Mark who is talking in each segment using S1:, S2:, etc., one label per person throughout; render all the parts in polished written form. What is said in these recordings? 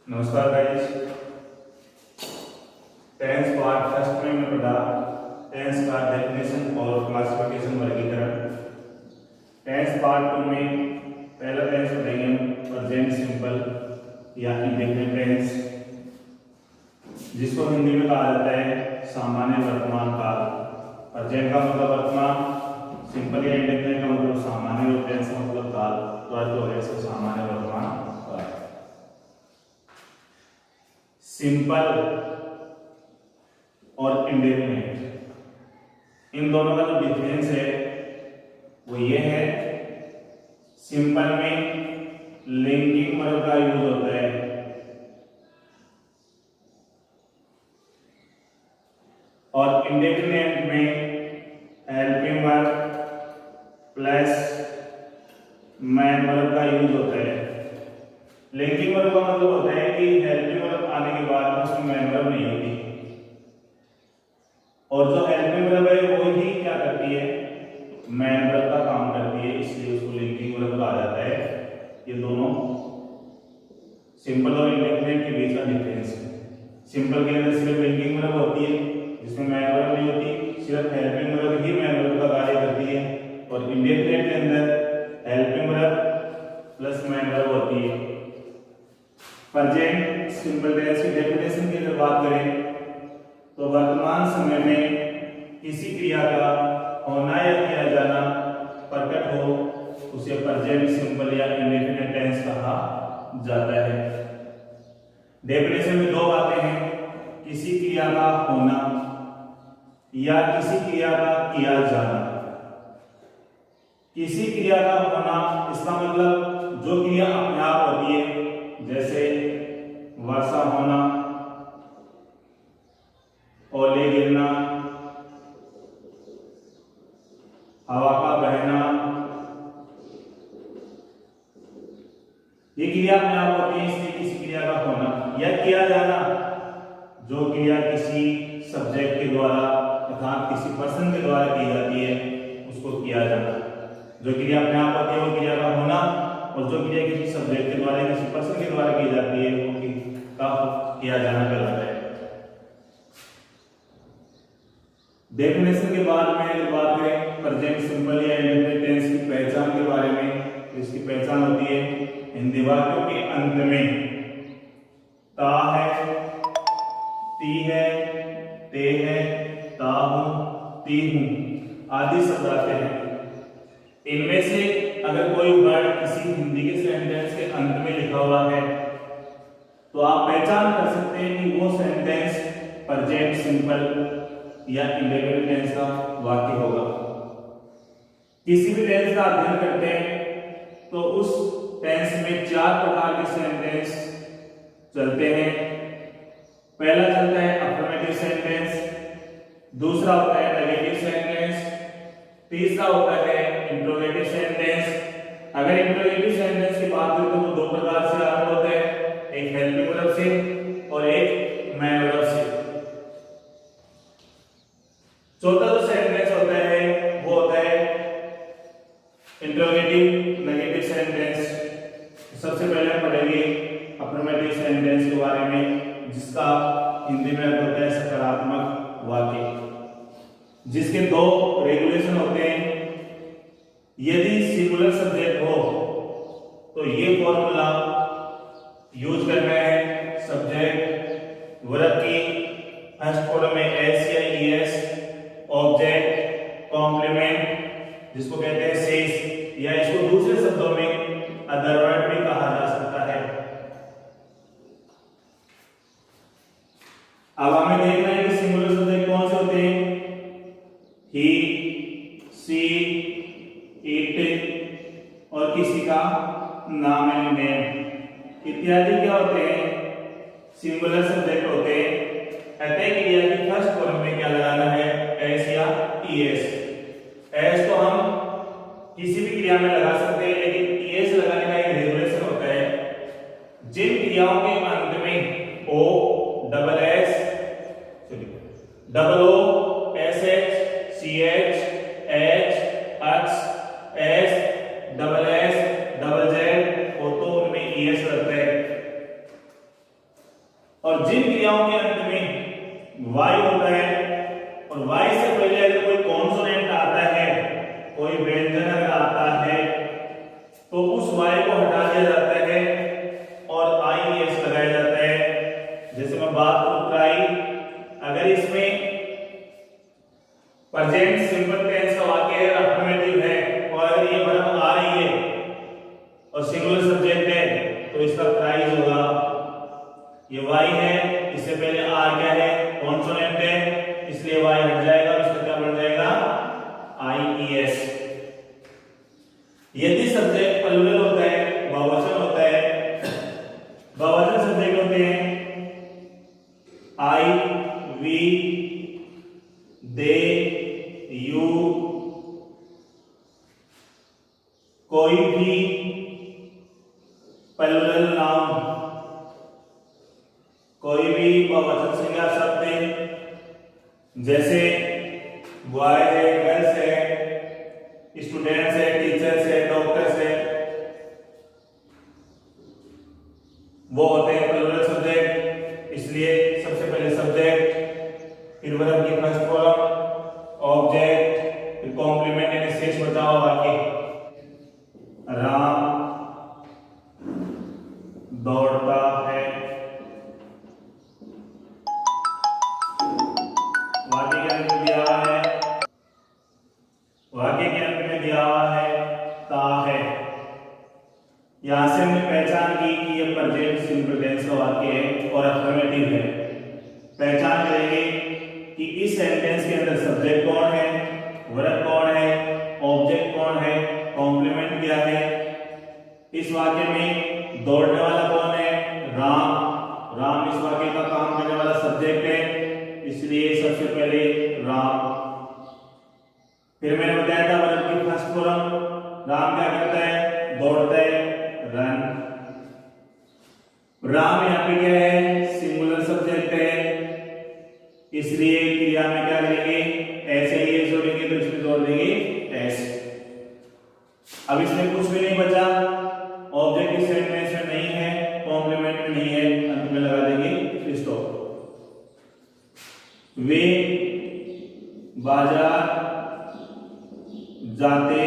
S1: नमस्कार guys. Tense part first में पढ़ा टेंस का डेफिनेशन और क्लासिफिकेशन वर्गीकरण। टेंस पार्ट 2 में पहला टेंस पढ़ेंगे प्रेजेंट सिंपल या इंडेफिनिट टेंस, जिसको हिंदी में कहा जाता है सामान्य वर्तमान काल। प्रेजेंट का मतलब वर्तमान, सिंपल या इंडेफिनिट का मतलब सामान्य और टेंस का मतलब काल, तो अर्थ हो गया सामान्य वर्तमान काल। सिंपल और इंडेफिनिट, इन दोनों का जो डिफरेंस है वो ये है, सिंपल में लिंकिंग वर्ब का यूज होता है और इंडेफिनिट में helping verb plus main verb का यूज होता है। लिंकिंग वर्ब का मतलब होता है कि हेल्पिंग वर्ब आने के बाद उसमें मैन वर्ब नहीं होती, और जो हेल्पिंग वर्ब है वो ही क्या करती है, मैन वर्ब का काम करती है, इसलिए उसको लिंकिंग वर्ब कहा जाता है। ये दोनों सिंपल और इंडेफिनिट के बीच का डिफरेंस है। सिंपल के अंदर सिर्फ लिंकिंग वर्ब होती है जिसमें मैन वर्ब नहीं होती, सिर्फ हेल्पिंग वर्ब ही मैन वर्ब का कार्य करती है, और इंडेफिनिट के अंदर helping verb plus main verb होती है। प्रेजेंट सिंपल टेंस की डेफिनेशन की अगर बात करें तो वर्तमान समय में किसी क्रिया का होना या किया जाना प्रकट हो उसे प्रेजेंट सिंपल या इंडेफिनिट टेंस कहा जाता है। डेफिनेशन में दो बातें हैं, किसी क्रिया का होना या किसी क्रिया का किया जाना। किसी क्रिया का होना, इसका मतलब जो क्रिया अपने आप होती है, जैसे वर्षा होना, ओले गिरना, हवा का बहना, ये क्रिया अपने आप होती है, इसलिए किसी क्रिया का होना। या किया जाना, जो क्रिया किसी सब्जेक्ट के द्वारा तथा किसी पर्सन के द्वारा की जाती है उसको किया जाना। जो क्रिया अपने आप होती है वो क्रिया का होना, और जो क्रिया किसी सब्जेक्ट के द्वारा किसी पर्सन के द्वारा की जाती है वो का किया जाना कहलाता है। डेफिनेशन के बाद में अगर बात करें प्रेजेंट सिंपल या इंडेफिनिट टेंस की पहचान के बारे में, तो इसकी पहचान होती है हिंदी वाक्यों के अंत में ता है, ती है, ते है, ता हूं, ती हूं आदि शब्द आते हैं। इनमें से अगर कोई वर्ड किसी हिंदी के सेंटेंस के अंत में लिखा हुआ है तो आप पहचान कर सकते हैं कि वो सेंटेंस प्रेजेंट सिंपल या इंडेफिनिट टेंस का वाक्य होगा। किसी भी टेंस का अध्ययन करते हैं तो उस टेंस में चार प्रकार के सेंटेंस चलते हैं। पहला चलता है अफर्मेटिव सेंटेंस, दूसरा होता है नेगेटिव सेंटेंस, तीसरा होता है इंट्रोगेटिव सेंटेंस। अगर इंट्रोगेटिव सेंटेंस की बात करें तो वो दो प्रकार से आरंभ होता है, एक हेल्पिंग वर्ब से और एक मैन वर्ब से। चौथा जो सेंटेंस होता है वो होता है इंट्रोगेटिव नेगेटिव सेंटेंस। सबसे पहले हम पढ़ेंगे अफर्मेटिव सेंटेंस के बारे में, जिसका हिंदी में अर्थ होता है सकारात्मक वाक्य, जिसके दो रेगुलेशन होते हैं। यदि सिंगुलर सब्जेक्ट हो तो ये फॉर्मूला यूज करना है, सब्जेक्ट वर्ब की फर्स्ट फॉर्म में एस या ईएस, ऑब्जेक्ट कॉम्प्लीमेंट जिसको कहते हैं सेस, या इसको दूसरे शब्दों में अदर वर्ड भी कहा जा सकता है। अब हमें देखना है कि सिंगुलर सब्जेक्ट कौन से होते हैं। ही, सी, इट और किसी का नाम है, नेम इत्यादि क्या होते हैं, सिंगुलर सब्जेक्ट होते हैं। अतः क्रिया की फर्स्ट फॉर्म में क्या लगाना है, एस या ईएस। एस तो हम किसी भी क्रिया में लगा सकते हैं, लेकिन ईएस लगाने का एक रेगुलेशन होता है। जिन क्रियाओं के अंत में O, double S, double O, S H, C H, H, X, S, double S, double Z हो तो उनमें ईएस लगता है। प्लूरल नाउन, कोई भी बहुवचन संज्ञा शब्द जैसे बॉय है, गर्ल्स है, स्टूडेंट्स है, टीचर्स है, डॉक्टर्स है, वो होते हैं प्लूरल सब्जेक्ट। इसलिए सबसे पहले सब्जेक्ट, फिर वर्ब की फर्स्ट फॉर्म, ऑब्जेक्ट, फिर कॉम्प्लीमेंट यानी शेष बचा हुआ वाक्य। राम दौड़ता है, वाक्य के अंत में दिया हुआ है, वाक्य के अंत में दिया हुआ है ता है। यहां से हमने पहचान की कि यह प्रेजेंट सिंपल टेंस का वाक्य है और अफर्मेटिव है। पहचान करेंगे कि इस सेंटेंस के अंदर सब्जेक्ट कौन है, वर्ब कौन है, ऑब्जेक्ट कौन है, कॉम्प्लीमेंट क्या है। इस वाक्य में दौड़ने वाला कौन है, राम। राम इस वाक्य का काम करने वाला सब्जेक्ट है, इसलिए सबसे पहले राम। फिर मैंने बताया था वर्ब की फर्स्ट फॉर्म, राम क्या करता है, दौड़ता है, रन। राम यहाँ पे क्या है, सिंगुलर सब्जेक्ट है, इसलिए क्रिया में क्या करेंगे, ऐसे ही जोड़ेंगे तो इसमें जोड़ देंगे एस। अब इसमें कुछ भी नहीं बचा, ऑब्जेक्ट इस सेंटेंस में नहीं है, कॉम्प्लीमेंट में नहीं है, अंत में लगा देंगे स्टॉप। वे बाजार जाते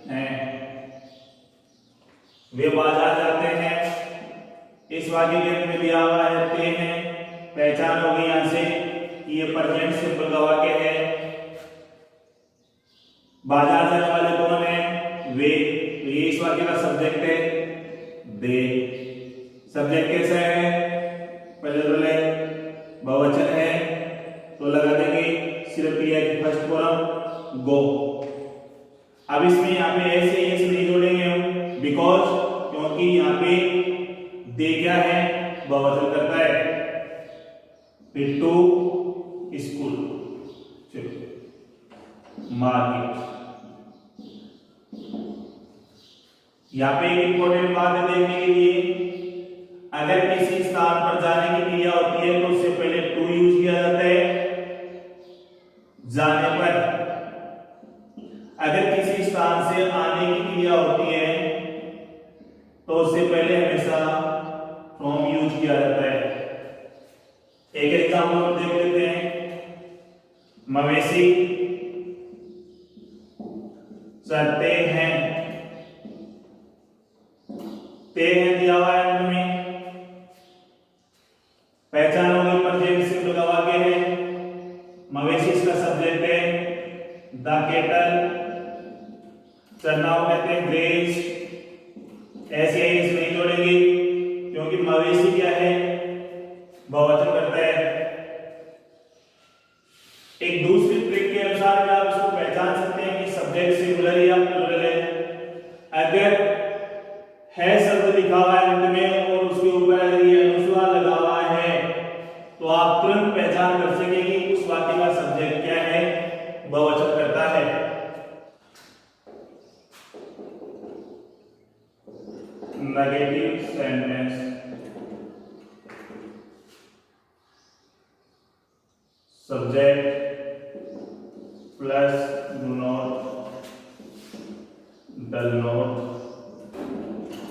S1: हैं, वे बाजार जाते हैं। इस वाक्य के अंत में दिया हुआ है ते हैं। पहचान होगी यहां से कि ये प्रेजेंट सिंपल का वाक्य है। बाजार जाने वाले कौन है, वे, तो ये इस वाक्य का सब्जेक्ट है, दे। सब्जेक्ट कैसा है, प्लूरल है, बहुवचन है, तो लगा देंगे सिर्फ क्रिया की फर्स्ट फॉर्म गो। अब इसमें यहाँ पे ऐसे एस नहीं जोड़ेंगे हम, बिकॉज क्योंकि यहाँ पे दे क्या है, बहुवचन करता है। फिर टू स्कूल, मार्केट। यहाँ पे एक इंपॉर्टेंट बात है देखने के लिए, अगर किसी स्थान पर जाने की क्रिया होती है तो उससे पहले टू यूज किया जाता है। जाने पर अगर किसी स्थान से आने की क्रिया होती है तो उससे पहले हमेशा फ्रॉम यूज किया जाता है। एक एग्जांपल देख लेते हैं। मवेशी चरते हैं, ते हैं दिया हुआ है अंत में। पहचान होगी प्रेजेंट सिंपल का वाक्य है, मवेशी इसका सब्जेक्ट है, द केटल, चरना कहते हैं ग्रेज। ऐसे ही इसे नहीं जोड़ेंगे क्योंकि मवेशी क्या है, बहुवचन करता है। एक दूसरी ट्रिक के अनुसार भी आप इसको पहचान सकते हैं कि सब्जेक्ट सिंगुलर या प्लूरल है। अगर है शब्द लिखा हुआ है अंत में और उसके ऊपर अगर ये अनुस्वार लगा हुआ है तो आप तुरंत पहचान कर सकेंगे कि उस वाक्य का सब्जेक्ट क्या है, बहुवचन करता है। Negative sentence, subject plus do not, does not,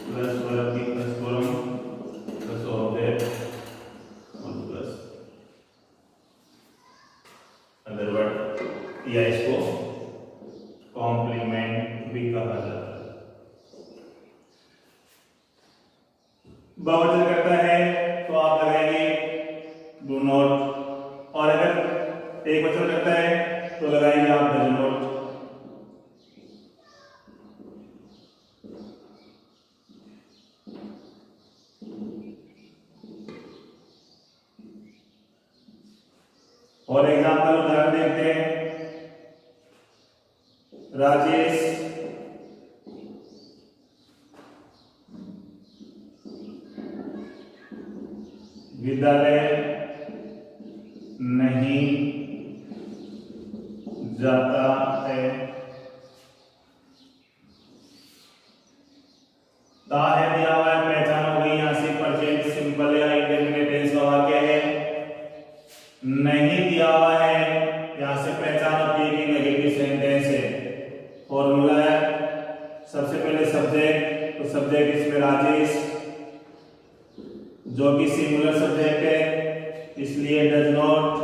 S1: plus verb की फर्स्ट फॉर्म, प्लस ऑब्जेक्ट और प्लस अदर वर्ड, या इसको कॉम्प्लीमेंट भी कहा जाता है। बहुवचन करता है तो आप लगाएंगे डू नॉट, और अगर एक वचन करता है तो लगाएंगे आप डज नॉट। और एग्जाम्पल उदाहरण देखते हैं। राजेश विद्यालय नहीं जाता है। ता है दिया हुआ है, पहचान हो गई। यहाँ से प्रेजेंट सिंपल या इंडेफिनिट टेंस का वाक्य है। नहीं दिया हुआ है, यहाँ से पहचान होती है कि नेगेटिव सेंटेंस है। फॉर्मूला है सबसे पहले सब्जेक्ट, तो सब्जेक्ट इसमें राजेश जो कि सिंगुलर सब्जेक्ट है, इसलिए डज नॉट।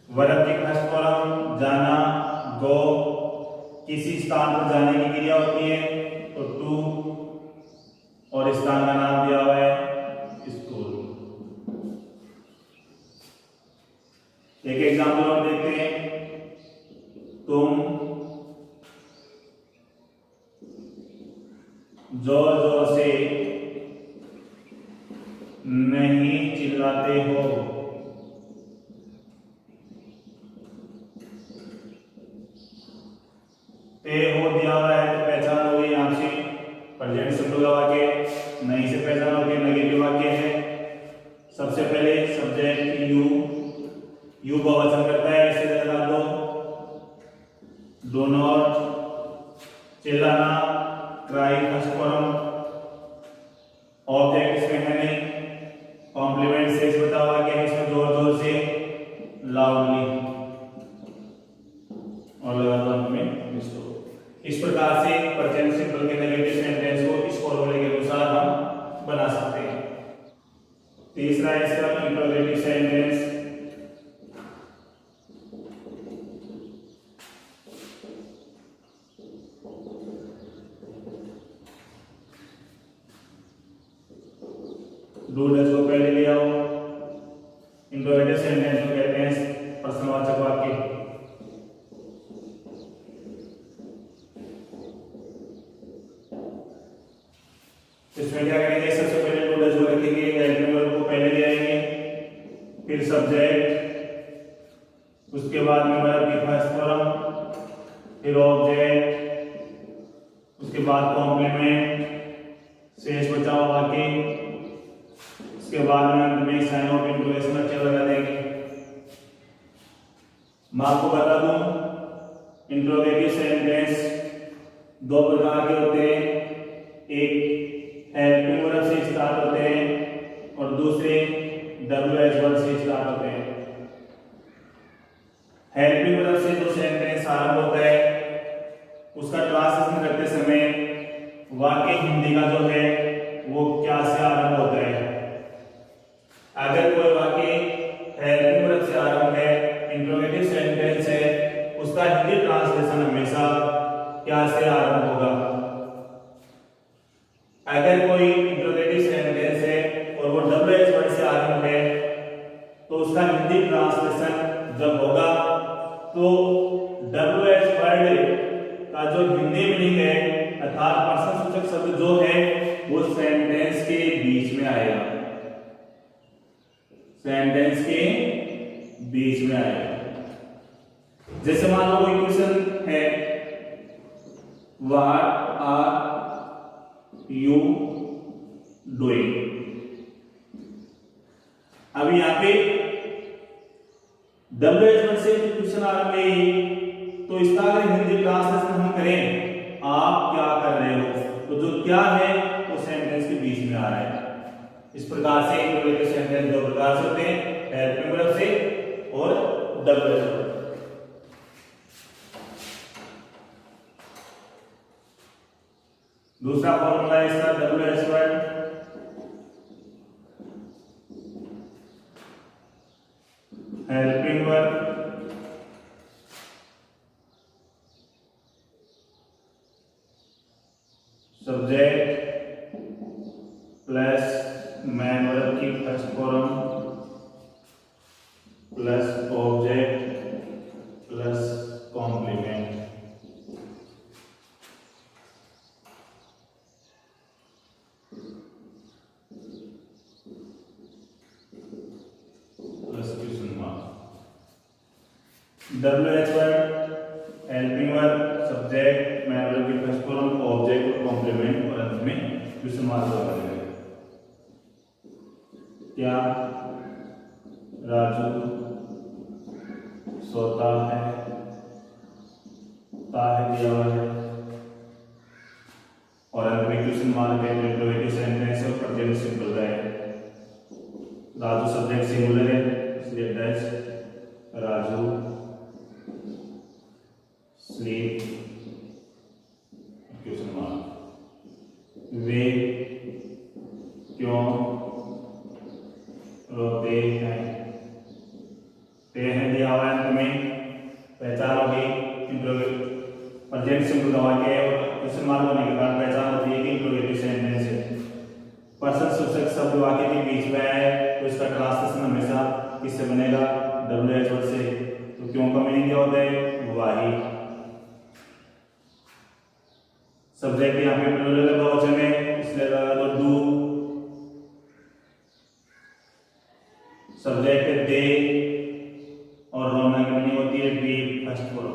S1: वर्ब की फर्स्ट फॉर्म जाना, गो, किसी स्थान पर जाने की क्रिया होती है तो टू, और स्थान का नाम दिया हुआ है स्कूल। एक एग्जाम्पल और देखते हैं। तुम जोर जोर से नहीं चिल्लाते हो। ते हो दिया हुआ है तो पहचान हो गई यहाँ से प्रेजेंट सिंपल का वाक्य। नहीं से पहचान हो गई नेगेटिव वाक्य है। सबसे पहले सब्जेक्ट यू, यू बहुवचन करता है, इसे लगा दो। डू नॉट, चिल्लाना, क्राई फर्स्ट फॉर्म, ऑब्जेक्ट इसमें है नहीं। कॉम्प्लीमेंट से बता हुआ कि इसमें जोर जोर से, लाउडली, और लगा दो अंत में इसको। इस प्रकार से प्रेजेंट सिंपल के नेगेटिव सेंटेंस को इस फॉर्मूले के अनुसार हम बना सकते हैं। तीसरा इसका इंटरोगेटिव सेंटेंस। डू डज को पहले ले आओ। इंटरोगेटिव सेंटेंस को कहते हैं प्रश्नवाचक वाक्य। इसमें क्या करेंगे, सबसे पहले डू डज को रखेंगे, हेल्पिंग वर्ब को पहले ले आएंगे, फिर सब्जेक्ट, उसके बाद में वर्ब की फर्स्ट फॉर्म, फिर ऑब्जेक्ट, उसके बाद कॉम्प्लीमेंट, शेष बचा हुआ वाक्य, उसके बाद में अंत में साइन ऑफ इंटरोगेशन चिन्ह लगा देंगे। मैं आपको बता दूं इंटरोगेटिव सेंटेंस दो प्रकार के होते हैं। एक हेल्पिंग वर्ब से स्टार्ट होते हैं और दूसरे डब्ल्यूएच वर्ब से स्टार्ट होते हैं। हेल्पिंग वर्ब से जो सेंटेंस आरंभ होता है उसका ट्रांसलेशन करते समय वाक्य हिंदी का जो है वो क्या से आरंभ होता है। अगर कोई वाक्य हेल्पिंग वर्ब से आरंभ है, इंटरोगेटिव सेंटेंस है, उसका हिंदी ट्रांसलेशन हमेशा क्या से आरंभ होगा। अगर कोई इंटरोगेटिव सेंटेंस है और वो डब्ल्यूएच वर्ड से आरंभ है तो उसका हिंदी ट्रांसलेशन जब होगा तो डब्ल्यूएच वर्ड का जो हिंदी मीनिंग है अर्थात पर्सन सूचक शब्द जो है वो सेंटेंस के बीच में आएगा, सेंटेंस के बीच में आएगा। जैसे मान लो कोई क्वेश्चन है, व्हाट आर यू डूइंग। अब यहाँ पे डब्ल्यूएच से क्वेश्चन आरंभ है तो इसका अगर हिंदी ट्रांसलेशन हम करें आप क्या कर रहे हो, तो जो क्या है वो सेंटेंस के बीच में आ रहा है। इस प्रकार से इंटरोगेटिव सेंटेंस दो प्रकार से होते हैं, हेल्पिंग वर्ब से और डब्ल्यूएच वर्ब। दूसरा फॉर्मूला है इसका W H word. Helping verb subject plus main verb की first form plus object plus complement. W H word, helping verb, subject, main verb की फर्स्ट फॉर्म, ऑब्जेक्ट और कॉम्प्लीमेंट और अंत में क्वेश्चन मार्क लगा देंगे। क्या राजू सोता है, ता है दिया हुआ है, क्वेश्चन मार्क है, जो इंट्रोगेटिव सेंटेंस है और प्रेजेंट सिंपल का है। राजू सब्जेक्ट सिंगुलर है, इसलिए does Raju sleep question mark. वे क्यों रोते हैं, ते हैं दिया हुआ अंत में, पहचान होगी प्रेजेंट सिंपल का वाक्य है और क्वेश्चन मार्क होने के बाद पहचान होती है कि इंट्रोगेटिव सेंटेंस है। पर्सन सूचक शब्द वाक्य के बीच में है तो इसका ट्रांसलेशन हमेशा किससे बनेगा, WH वर्ड से। तो क्यों का मीनिंग क्या होता है, वाही। सब्जेक्ट यहाँ पे प्लूरल बहुवचन है, इसलिए लगा तो डू। सब्जेक्ट दे और रोना की मीनिंग होती है बी, फर्स्ट फॉर।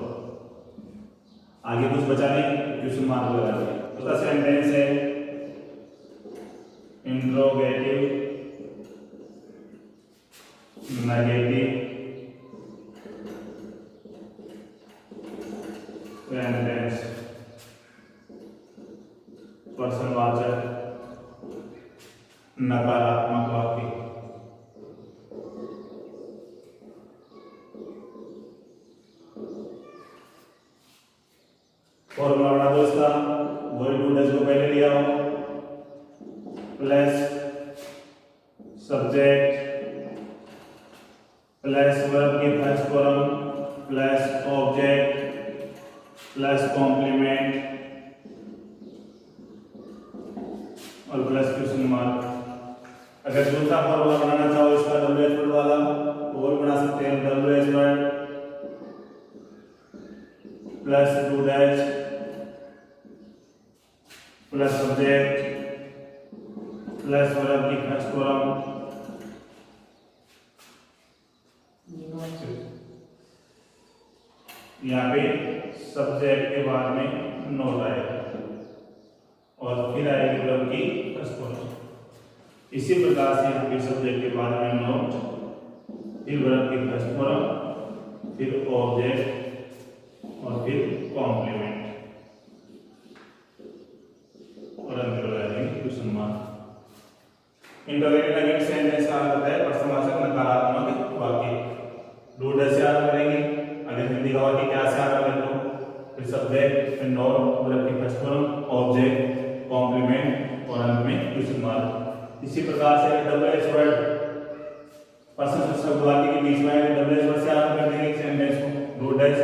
S1: आगे कुछ बचा नहीं, क्वेश्चन मार्क लगा दिया। तो सेंटेंस है इंट्रोगेटिव नेगेटिव सेंटेंस, पर्सनवाचक नकारात्मक वाक्य। फॉर्मूला बना दो इसका, वही टू डज को पहले लिया हो, प्लस सब्जेक्ट प्लस वर्ब की first form plus object plus complement और प्लस क्वेश्चन मार्क। अगर दूसरा फॉर्मूला बनाना चाहो इसका WH वर्ड वाला तो वो भी बना सकते हैं, WH word plus two dash plus subject plus verb की फर्स्ट फॉर्म। यहाँ पे सब्जेक्ट के बाद में नोट आएगा और फिर आएगी वर्ब की फर्स्ट फॉर्म। इसी प्रकार से यहाँ पे सब्जेक्ट के बाद में नोट, फिर वर्ब की फर्स्ट फॉर्म, फिर ऑब्जेक्ट और फिर कॉम्प्लीमेंट और अंदर लगाएंगे question mark. Interrogative negative sentence का अर्थ है पर्सनवाचक नकारात्मक वाक्य। डू डज से आरंभ करेंगे, अगर हिंदी का वाक्य क्या से आरंभ करें तो फिर सब्जेक्ट, फिर नोट, वर्ब की फर्स्ट फॉर्म, ऑब्जेक्ट, कॉम्प्लीमेंट और अंत में क्वेश्चन मार्क। इसी प्रकार से WH वर्ड पर्सन सूचक वाक्य के बीच में WH वर्ड से आरंभ कर देंगे सेंटेंस को। Do does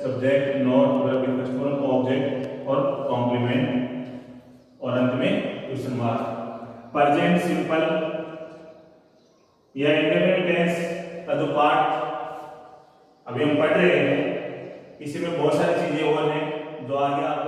S1: subject, note, verb की फर्स्ट फॉर्म, ऑब्जेक्ट और कॉम्प्लीमेंट और अंत में क्वेश्चन मार्क। प्रेजेंट सिंपल या इंडेफिनिट टेंस का जो पार्ट अभी हम पढ़ रहे हैं, इसी में बहुत सारी चीजें और हैं जो आगे आप